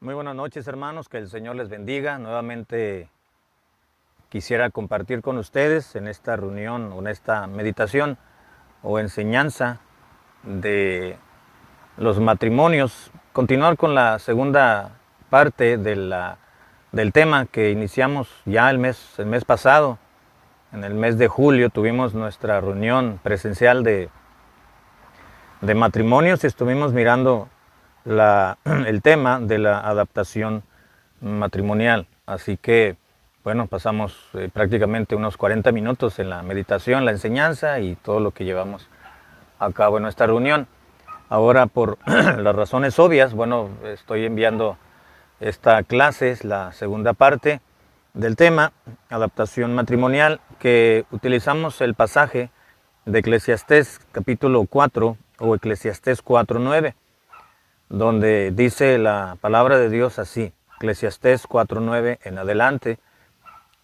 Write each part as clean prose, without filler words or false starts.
Muy buenas noches, hermanos, que el Señor les bendiga. Nuevamente quisiera compartir con ustedes en esta reunión o en esta meditación o enseñanza de los matrimonios, continuar con la segunda parte del tema que iniciamos ya el mes pasado. En el mes de julio tuvimos nuestra reunión presencial de matrimonios y estuvimos mirando el tema de la adaptación matrimonial. Así que, bueno, pasamos prácticamente unos 40 minutos en la meditación, la enseñanza y todo lo que llevamos a cabo en nuestra reunión. Ahora, por las razones obvias, bueno, estoy enviando esta clase, es la segunda parte del tema, adaptación matrimonial, que utilizamos el pasaje de Eclesiastés capítulo 4 o Eclesiastés 4:9, donde dice la palabra de Dios así, Eclesiastés 4:9 en adelante: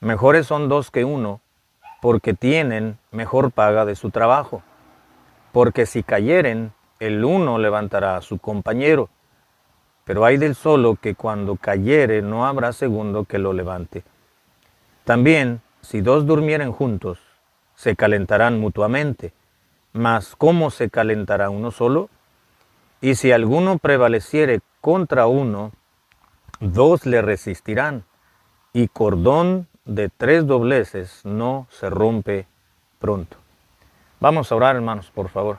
mejores son dos que uno, porque tienen mejor paga de su trabajo. Porque si cayeren, el uno levantará a su compañero. Pero hay del solo que cuando cayere no habrá segundo que lo levante. También, si dos durmieren juntos, se calentarán mutuamente. Mas ¿cómo se calentará uno solo? Y si alguno prevaleciere contra uno, dos le resistirán, y cordón de 3 dobleces no se rompe pronto. Vamos a orar, hermanos, por favor.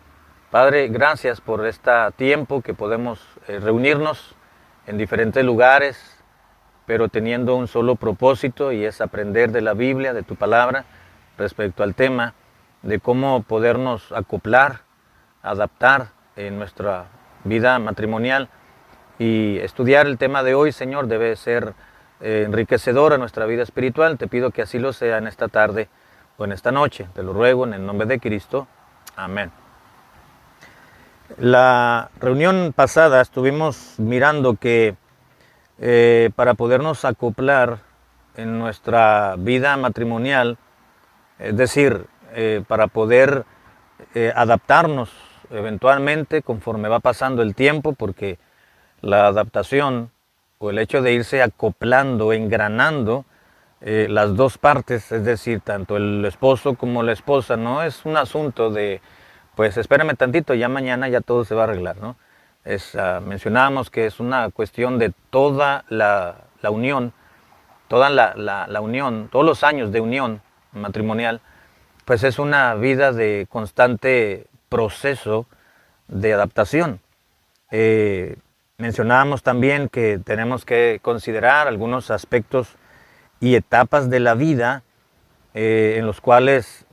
Padre, gracias por este tiempo que podemos reunirnos en diferentes lugares, pero teniendo un solo propósito, y es aprender de la Biblia, de tu palabra, respecto al tema de cómo podernos acoplar, adaptar en nuestra vida matrimonial. Y estudiar el tema de hoy, Señor, debe ser enriquecedor a nuestra vida espiritual. Te pido que así lo sea en esta tarde o en esta noche. Te lo ruego en el nombre de Cristo. Amén. La reunión pasada estuvimos mirando que para podernos acoplar en nuestra vida matrimonial, es decir, para poder adaptarnos eventualmente conforme va pasando el tiempo, porque la adaptación o el hecho de irse acoplando, engranando las dos partes, es decir, tanto el esposo como la esposa, no es un asunto de, pues espérame tantito, ya mañana ya todo se va a arreglar, ¿no? Mencionábamos que es una cuestión de toda la unión, toda la unión, todos los años de unión matrimonial, pues es una vida de constante proceso de adaptación. Mencionábamos también que tenemos que considerar algunos aspectos y etapas de la vida en los cuales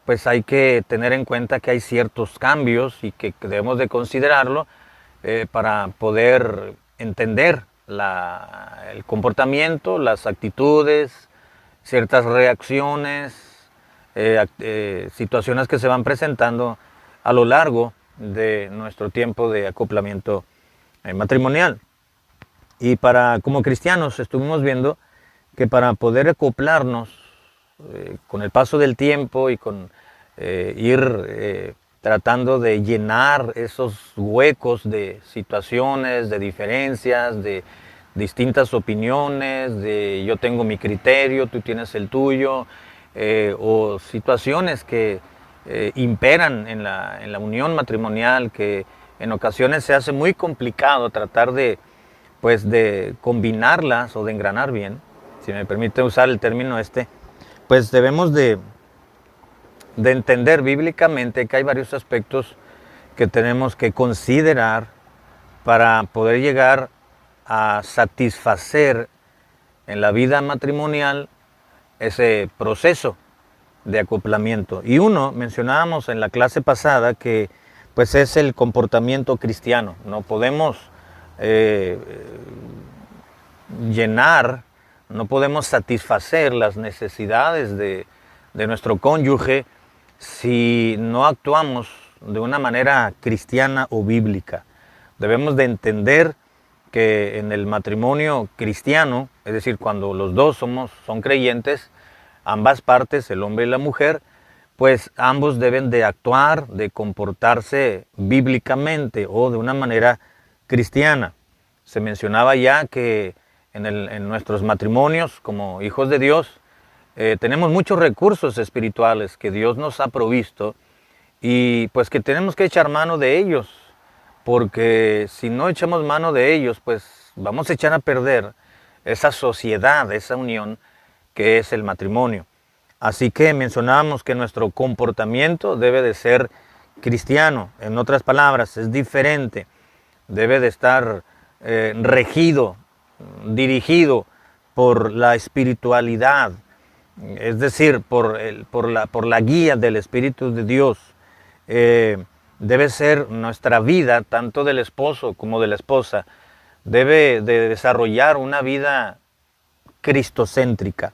pues hay que tener en cuenta que hay ciertos cambios y que debemos de considerarlo para poder entender el comportamiento, las actitudes, ciertas reacciones, situaciones que se van presentando a lo largo de nuestro tiempo de acoplamiento matrimonial. Y como cristianos estuvimos viendo que para poder acoplarnos con el paso del tiempo y con ir tratando de llenar esos huecos de situaciones, de diferencias, de distintas opiniones, de yo tengo mi criterio, tú tienes el tuyo, o situaciones que imperan en la unión matrimonial, que en ocasiones se hace muy complicado tratar de combinarlas o de engranar bien, si me permite usar el término pues debemos de entender bíblicamente que hay varios aspectos que tenemos que considerar para poder llegar a satisfacer en la vida matrimonial ese proceso de acoplamiento. Y uno, mencionábamos en la clase pasada, que pues es el comportamiento cristiano. No podemos llenar, no podemos satisfacer las necesidades de nuestro cónyuge si no actuamos de una manera cristiana o bíblica. Debemos de entender que en el matrimonio cristiano, es decir, cuando los dos son creyentes, ambas partes, el hombre y la mujer, pues ambos deben de actuar, de comportarse bíblicamente o de una manera cristiana. se mencionaba ya que en nuestros matrimonios como hijos de Dios tenemos muchos recursos espirituales que Dios nos ha provisto y pues que tenemos que echar mano de ellos, porque si no echamos mano de ellos, pues vamos a echar a perder esa sociedad, esa unión que es el matrimonio. Así que mencionábamos que nuestro comportamiento debe de ser cristiano, en otras palabras, es diferente, debe de estar regido, dirigido por la espiritualidad, es decir, por la guía del Espíritu de Dios. Debe ser nuestra vida, tanto del esposo como de la esposa, debe de desarrollar una vida cristocéntrica.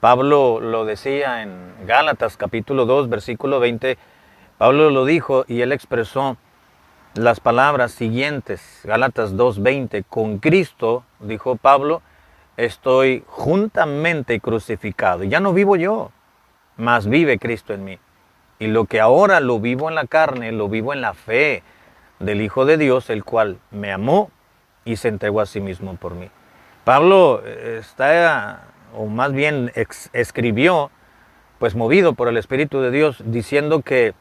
Pablo lo decía en Gálatas capítulo 2, versículo 20, Pablo lo dijo y él expresó las palabras siguientes, Gálatas 2:20, con Cristo, dijo Pablo, estoy juntamente crucificado. Ya no vivo yo, mas vive Cristo en mí. Y lo que ahora lo vivo en la carne, lo vivo en la fe del Hijo de Dios, el cual me amó y se entregó a sí mismo por mí. Pablo está, o más bien escribió, pues movido por el Espíritu de Dios, diciendo que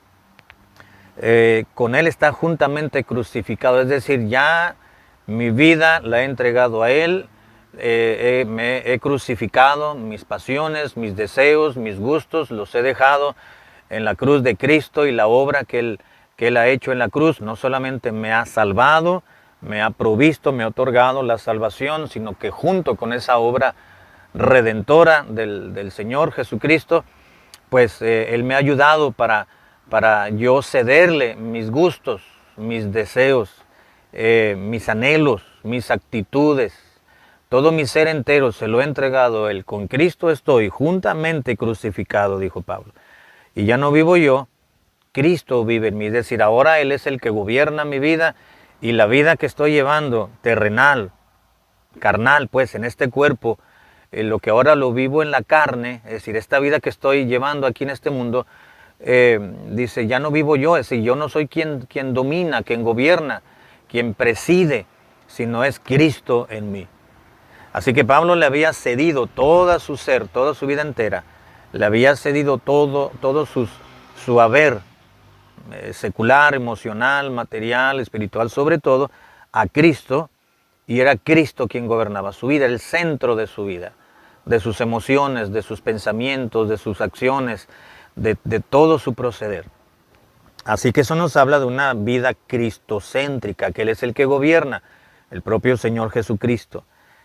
con Él está juntamente crucificado, es decir, ya mi vida la he entregado a Él, me he crucificado, mis pasiones, mis deseos, mis gustos, los he dejado en la cruz de Cristo y la obra que Él ha hecho en la cruz no solamente me ha salvado, me ha provisto, me ha otorgado la salvación, sino que junto con esa obra redentora del Señor Jesucristo, pues Él me ha ayudado para yo cederle mis gustos, mis deseos, mis anhelos, mis actitudes, todo mi ser entero se lo he entregado a Él. Con Cristo estoy juntamente crucificado, dijo Pablo. Y ya no vivo yo, Cristo vive en mí. Es decir, ahora Él es el que gobierna mi vida y la vida que estoy llevando, terrenal, carnal, pues en este cuerpo, lo que ahora lo vivo en la carne, es decir, esta vida que estoy llevando aquí en este mundo, dice, ya no vivo yo, es decir, yo no soy quien domina, quien gobierna, quien preside, sino es Cristo en mí. Así que Pablo le había cedido todo su ser, toda su vida entera, le había cedido todo su haber secular, emocional, material, espiritual, sobre todo, a Cristo, y era Cristo quien gobernaba su vida, el centro de su vida, de sus emociones, de sus pensamientos, de sus acciones, de todo su proceder. Así que eso nos habla de una vida cristocéntrica, que Él es el que gobierna, el propio Señor Jesucristo.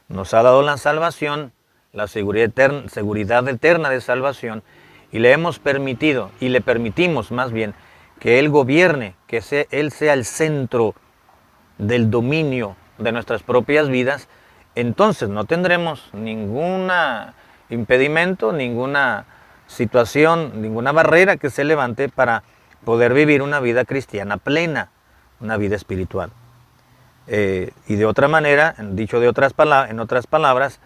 Nos ha dado la salvación, la seguridad eterna de salvación, y le hemos permitido, y le permitimos más bien, que Él gobierne, que Él sea el centro del dominio de nuestras propias vidas. Entonces no tendremos ningún impedimento, ninguna situación, ninguna barrera que se levante para poder vivir una vida cristiana plena, una vida espiritual. Y de otra manera, dicho en otras palabras,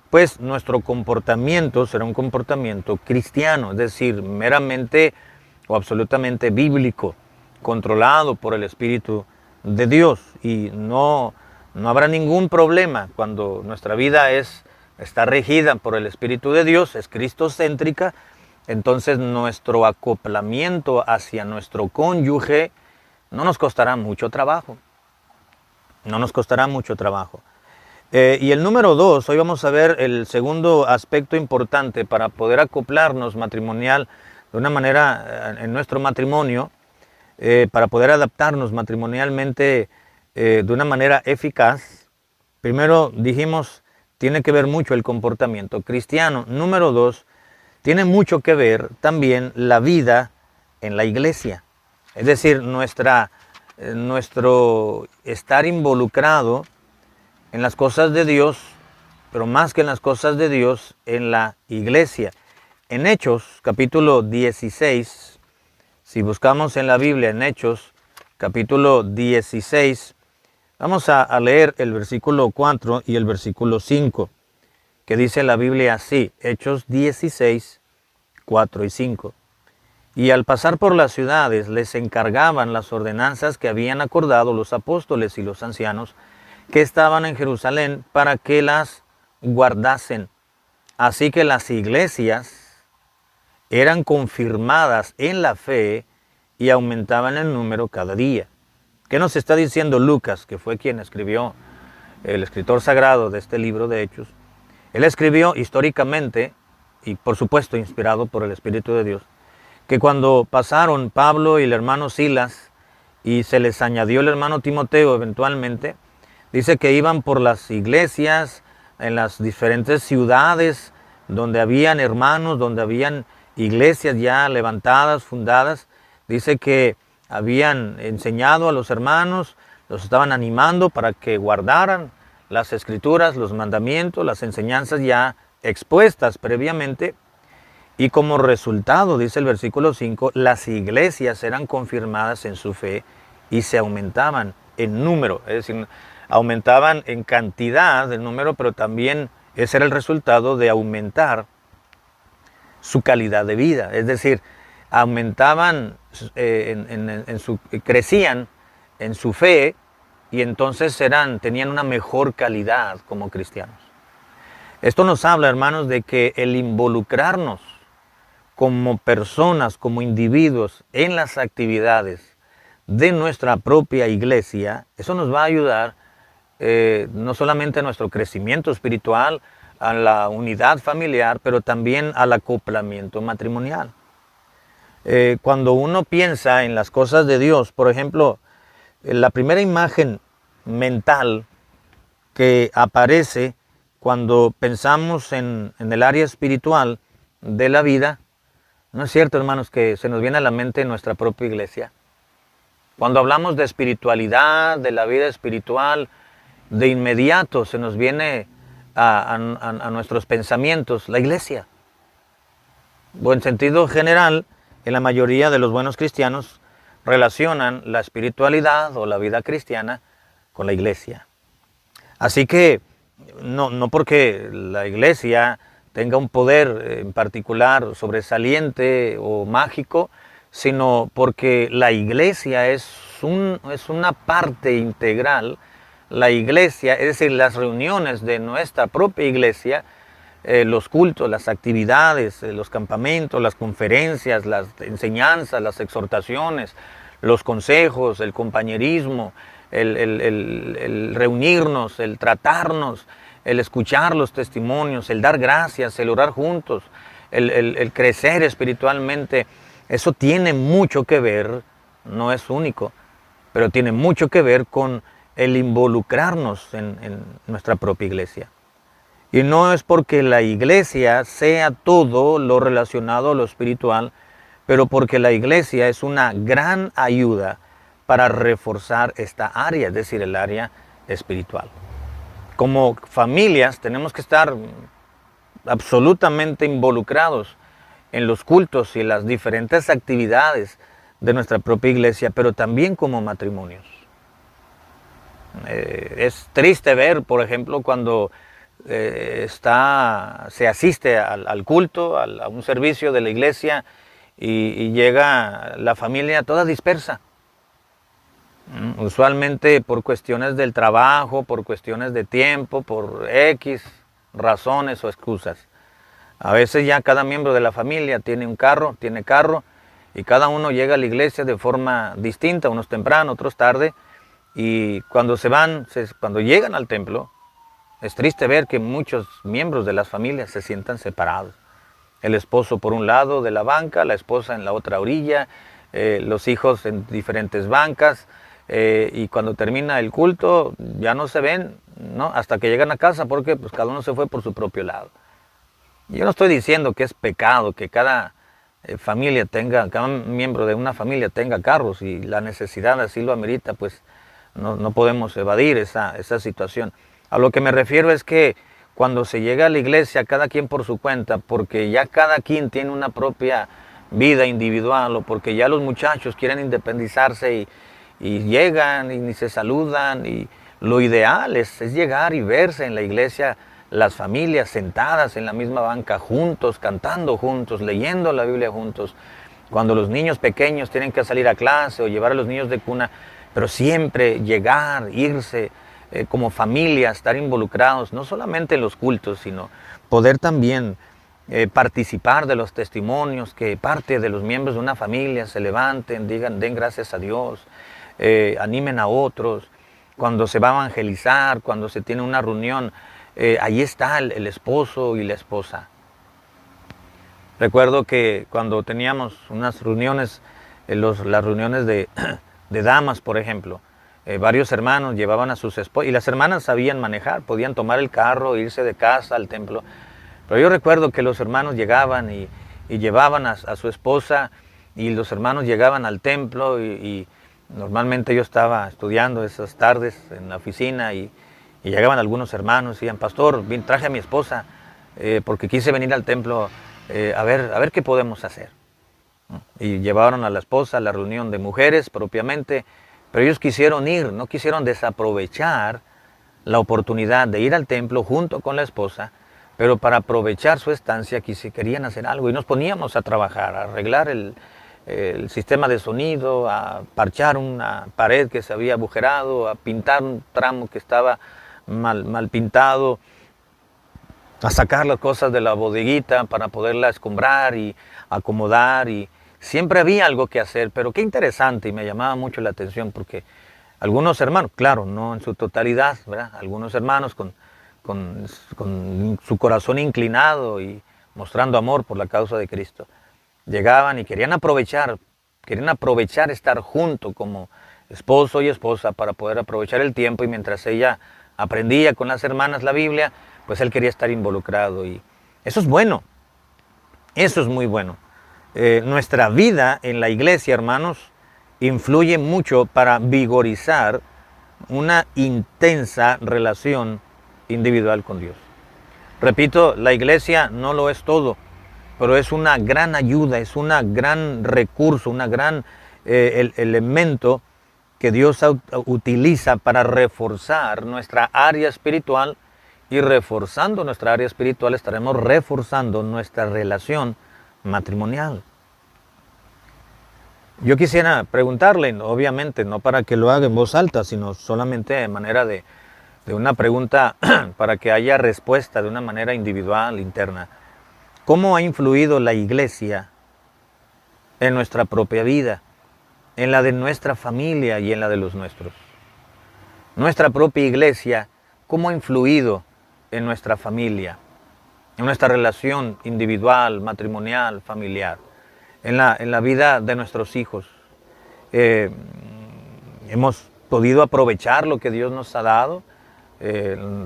pues nuestro comportamiento será un comportamiento cristiano, es decir, meramente o absolutamente bíblico, controlado por el Espíritu de Dios. Y no habrá ningún problema cuando nuestra vida está regida por el Espíritu de Dios, es cristocéntrica. Entonces nuestro acoplamiento hacia nuestro cónyuge no nos costará mucho trabajo. No nos costará mucho trabajo. Y el número 2, hoy vamos a ver el segundo aspecto importante para poder acoplarnos matrimonial de una manera en nuestro matrimonio, para poder adaptarnos matrimonialmente de una manera eficaz. Primero dijimos, tiene que ver mucho el comportamiento cristiano. Número 2, tiene mucho que ver también la vida en la iglesia. Es decir, nuestro estar involucrado en las cosas de Dios, pero más que en las cosas de Dios, en la iglesia. En Hechos, capítulo 16, si buscamos en la Biblia, en Hechos, capítulo 16, vamos a leer el versículo 4 y el versículo 5, que dice la Biblia así, Hechos 16, 4 y 5. Y al pasar por las ciudades les encargaban las ordenanzas que habían acordado los apóstoles y los ancianos, que estaban en Jerusalén para que las guardasen. Así que las iglesias eran confirmadas en la fe y aumentaban el número cada día. ¿Qué nos está diciendo Lucas, que fue quien escribió, el escritor sagrado de este libro de Hechos? Él escribió históricamente, y por supuesto inspirado por el Espíritu de Dios, que cuando pasaron Pablo y el hermano Silas, y se les añadió el hermano Timoteo eventualmente, dice que iban por las iglesias, en las diferentes ciudades donde habían hermanos, donde habían iglesias ya levantadas, fundadas. Dice que habían enseñado a los hermanos, los estaban animando para que guardaran las escrituras, los mandamientos, las enseñanzas ya expuestas previamente. Y como resultado, dice el versículo 5, las iglesias eran confirmadas en su fe y se aumentaban en número, es decir, aumentaban en cantidad del número, pero también ese era el resultado de aumentar su calidad de vida, es decir, aumentaban, crecían en su fe y entonces tenían una mejor calidad como cristianos. Esto nos habla, hermanos, de que el involucrarnos como personas, como individuos en las actividades de nuestra propia iglesia, eso nos va a ayudar no solamente a nuestro crecimiento espiritual, a la unidad familiar, pero también al acoplamiento matrimonial. Cuando uno piensa en las cosas de Dios, por ejemplo, la primera imagen mental que aparece cuando pensamos en el área espiritual de la vida, ¿no es cierto, hermanos, que se nos viene a la mente nuestra propia iglesia? Cuando hablamos de espiritualidad, de la vida espiritual, de inmediato se nos viene a nuestros pensamientos la iglesia. O en sentido general, en la mayoría de los buenos cristianos relacionan la espiritualidad o la vida cristiana con la iglesia. Así que no porque la iglesia tenga un poder en particular sobresaliente o mágico, sino porque la iglesia es una parte integral. La iglesia, es decir, las reuniones de nuestra propia iglesia, los cultos, las actividades, los campamentos, las conferencias, las enseñanzas, las exhortaciones, los consejos, el compañerismo, el reunirnos, el tratarnos, el escuchar los testimonios, el dar gracias, el orar juntos, el crecer espiritualmente, eso tiene mucho que ver, no es único, pero tiene mucho que ver con el involucrarnos en nuestra propia iglesia. Y no es porque la iglesia sea todo lo relacionado a lo espiritual, pero porque la iglesia es una gran ayuda para reforzar esta área, es decir, el área espiritual. Como familias tenemos que estar absolutamente involucrados en los cultos y las diferentes actividades de nuestra propia iglesia, pero también como matrimonios. Es triste ver, por ejemplo, cuando se asiste al culto, a un servicio de la iglesia y llega la familia toda dispersa. Usualmente por cuestiones del trabajo, por cuestiones de tiempo, por X razones o excusas. A veces ya cada miembro de la familia tiene carro, y cada uno llega a la iglesia de forma distinta, unos temprano, otros tarde, y cuando cuando llegan al templo, es triste ver que muchos miembros de las familias se sientan separados. El esposo por un lado de la banca, la esposa en la otra orilla, los hijos en diferentes bancas, y cuando termina el culto ya no se ven, ¿no? Hasta que llegan a casa, porque pues cada uno se fue por su propio lado. Yo no estoy diciendo que es pecado que cada cada miembro de una familia tenga carros, y la necesidad así lo amerita, pues no podemos evadir esa situación. A lo que me refiero es que cuando se llega a la iglesia, cada quien por su cuenta, porque ya cada quien tiene una propia vida individual, o porque ya los muchachos quieren independizarse y llegan y ni se saludan, y lo ideal es llegar y verse en la iglesia, las familias sentadas en la misma banca juntos, cantando juntos, leyendo la Biblia juntos. Cuando los niños pequeños tienen que salir a clase o llevar a los niños de cuna, pero siempre llegar, irse, como familia, estar involucrados, no solamente en los cultos, sino poder también participar de los testimonios, que parte de los miembros de una familia se levanten, digan, den gracias a Dios, animen a otros. Cuando se va a evangelizar, cuando se tiene una reunión, ahí está el esposo y la esposa. Recuerdo que cuando teníamos unas reuniones, las reuniones de damas, por ejemplo, varios hermanos llevaban a sus esposas, y las hermanas sabían manejar, podían tomar el carro, irse de casa al templo. Pero yo recuerdo que los hermanos llegaban y llevaban a su esposa, y los hermanos llegaban al templo, y normalmente yo estaba estudiando esas tardes en la oficina, y llegaban algunos hermanos y decían, pastor, traje a mi esposa porque quise venir al templo a ver qué podemos hacer. Y llevaron a la esposa a la reunión de mujeres propiamente, pero ellos quisieron ir, no quisieron desaprovechar la oportunidad de ir al templo junto con la esposa, pero para aprovechar su estancia querían hacer algo, y nos poníamos a trabajar, a arreglar el sistema de sonido, a parchar una pared que se había agujerado, a pintar un tramo que estaba mal pintado, a sacar las cosas de la bodeguita para poderla escombrar y acomodar, y siempre había algo que hacer. Pero qué interesante, y me llamaba mucho la atención porque algunos hermanos, claro, no en su totalidad, ¿verdad? Algunos hermanos con su corazón inclinado y mostrando amor por la causa de Cristo, llegaban y querían aprovechar estar junto como esposo y esposa para poder aprovechar el tiempo, y mientras ella aprendía con las hermanas la Biblia, pues él quería estar involucrado, y eso es bueno, eso es muy bueno. Nuestra vida en la iglesia, hermanos, influye mucho para vigorizar una intensa relación individual con Dios. Repito, la iglesia no lo es todo, pero es una gran ayuda, es un gran recurso, un gran elemento que Dios utiliza para reforzar nuestra área espiritual, y reforzando nuestra área espiritual estaremos reforzando nuestra relación matrimonial. Yo quisiera preguntarle, obviamente, no para que lo haga en voz alta, sino solamente de manera de una pregunta para que haya respuesta de una manera individual, interna. ¿Cómo ha influido la iglesia en nuestra propia vida, en la de nuestra familia y en la de los nuestros? Nuestra propia iglesia, ¿cómo ha influido en nuestra familia, en nuestra relación individual, matrimonial, familiar, en la vida de nuestros hijos? Hemos podido aprovechar lo que Dios nos ha dado.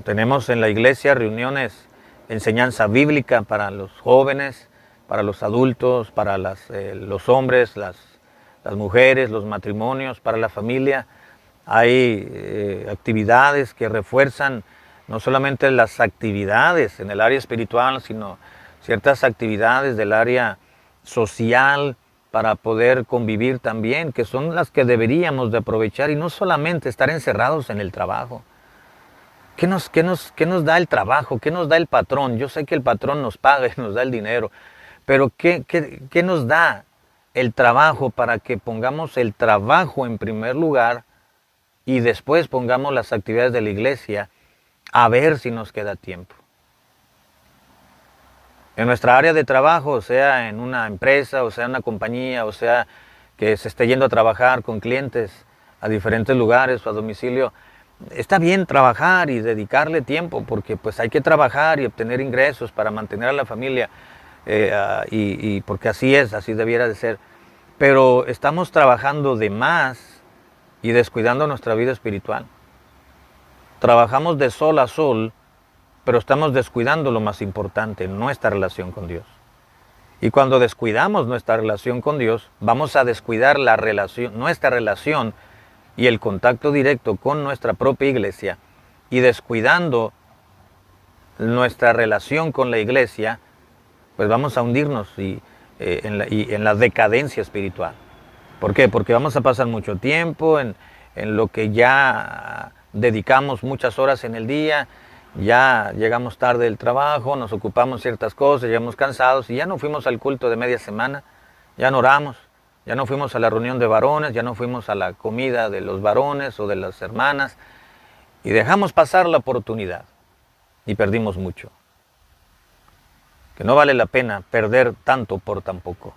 Tenemos en la iglesia reuniones, enseñanza bíblica para los jóvenes, para los adultos, para los hombres, las mujeres, los matrimonios, para la familia. Hay actividades que refuerzan no solamente las actividades en el área espiritual, sino ciertas actividades del área social para poder convivir también, que son las que deberíamos de aprovechar, y no solamente estar encerrados en el trabajo. ¿Qué nos da el trabajo? ¿Qué nos da el patrón? Yo sé que el patrón nos paga y nos da el dinero, pero ¿qué nos da el trabajo para que pongamos el trabajo en primer lugar y después pongamos las actividades de la iglesia a ver si nos queda tiempo? En nuestra área de trabajo, sea en una empresa, o sea en una compañía, o sea que se esté yendo a trabajar con clientes a diferentes lugares o a domicilio, está bien trabajar y dedicarle tiempo, porque pues hay que trabajar y obtener ingresos para mantener a la familia, y porque así es, así debiera de ser. Pero estamos trabajando de más y descuidando nuestra vida espiritual. Trabajamos de sol a sol, pero estamos descuidando lo más importante, nuestra relación con Dios. Y cuando descuidamos nuestra relación con Dios, vamos a descuidar nuestra relación y el contacto directo con nuestra propia iglesia, y descuidando nuestra relación con la iglesia, pues vamos a hundirnos en la decadencia espiritual. ¿Por qué? Porque vamos a pasar mucho tiempo en lo que ya dedicamos muchas horas en el día, ya llegamos tarde del trabajo, nos ocupamos ciertas cosas, llegamos cansados, y ya no fuimos al culto de media semana, ya no oramos, ya no fuimos a la reunión de varones, ya no fuimos a la comida de los varones o de las hermanas, y dejamos pasar la oportunidad y perdimos mucho. Que no vale la pena perder tanto por tan poco.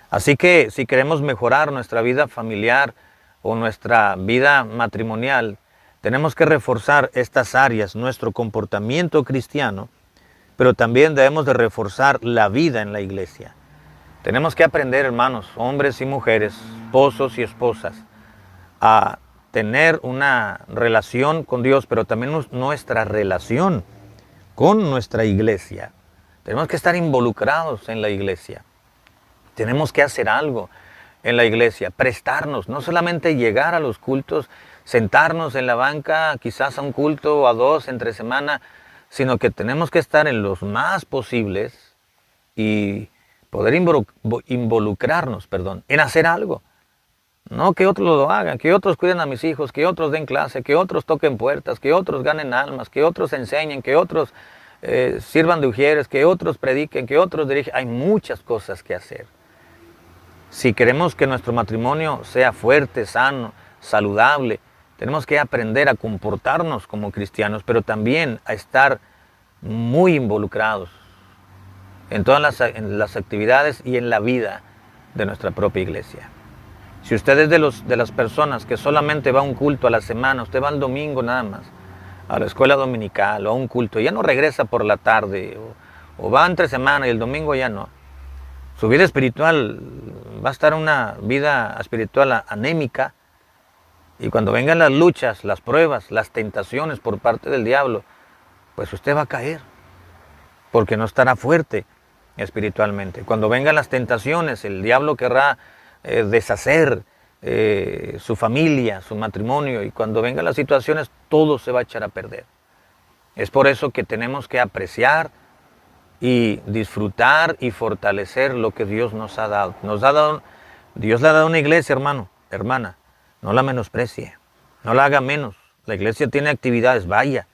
Así que si queremos mejorar nuestra vida familiar o nuestra vida matrimonial, tenemos que reforzar estas áreas, nuestro comportamiento cristiano, pero también debemos de reforzar la vida en la iglesia. Tenemos que aprender, hermanos, hombres y mujeres, esposos y esposas, a tener una relación con Dios, pero también nuestra relación con nuestra iglesia. Tenemos que estar involucrados en la iglesia. Tenemos que hacer algo en la iglesia, prestarnos, no solamente llegar a los cultos, sentarnos en la banca, quizás a un culto o a dos entre semana, sino que tenemos que estar en los más posibles y poder involucrarnos, en hacer algo. No que otros lo hagan, que otros cuiden a mis hijos, que otros den clase, que otros toquen puertas, que otros ganen almas, que otros enseñen, que otros sirvan de ujieres, que otros prediquen, que otros dirigen. Hay muchas cosas que hacer. Si queremos que nuestro matrimonio sea fuerte, sano, saludable, tenemos que aprender a comportarnos como cristianos, pero también a estar muy involucrados en todas las actividades y en la vida de nuestra propia iglesia. Si usted es de las personas que solamente va a un culto a la semana, usted va el domingo nada más, a la escuela dominical o a un culto, y ya no regresa por la tarde, o va entre semana y el domingo ya no, su vida espiritual va a estar una vida espiritual anémica, y cuando vengan las luchas, las pruebas, las tentaciones por parte del diablo, pues usted va a caer, porque no estará fuerte espiritualmente. Cuando vengan las tentaciones, el diablo querrá deshacer su familia, su matrimonio, y cuando vengan las situaciones, todo se va a echar a perder. Es por eso que tenemos que apreciar y disfrutar y fortalecer lo que Dios nos ha dado. Dios le ha dado una iglesia, hermano, hermana, no la menosprecie, no la haga menos. La iglesia tiene actividades, vaya,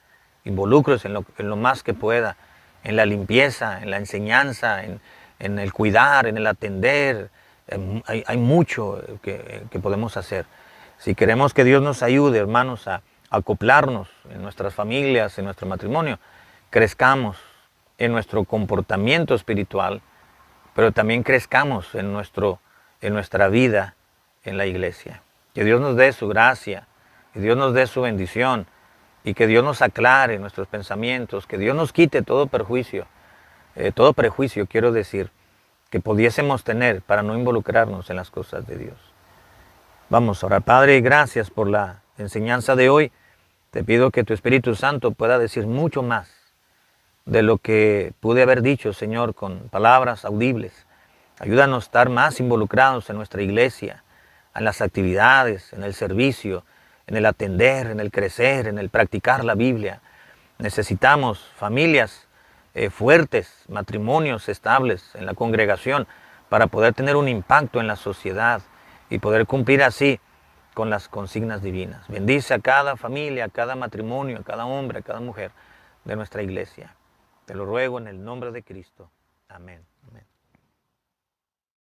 involúcrese en lo más que pueda, en la limpieza, en la enseñanza, en el cuidar, en el atender. Hay mucho que podemos hacer. Si queremos que Dios nos ayude, hermanos, a acoplarnos en nuestras familias, en nuestro matrimonio, crezcamos en nuestro comportamiento espiritual, pero también crezcamos en nuestra vida en la iglesia. Que Dios nos dé su gracia, que Dios nos dé su bendición y que Dios nos aclare nuestros pensamientos, que Dios nos quite todo prejuicio, quiero decir, que pudiésemos tener para no involucrarnos en las cosas de Dios. Vamos a orar. Padre, gracias por la enseñanza de hoy. Te pido que tu Espíritu Santo pueda decir mucho más de lo que pude haber dicho, Señor, con palabras audibles. Ayúdanos a estar más involucrados en nuestra iglesia, en las actividades, en el servicio, en el atender, en el crecer, en el practicar la Biblia. Necesitamos familias fuertes, matrimonios estables en la congregación para poder tener un impacto en la sociedad y poder cumplir así con las consignas divinas. Bendice a cada familia, a cada matrimonio, a cada hombre, a cada mujer de nuestra iglesia. Te lo ruego en el nombre de Cristo. Amén. Amén.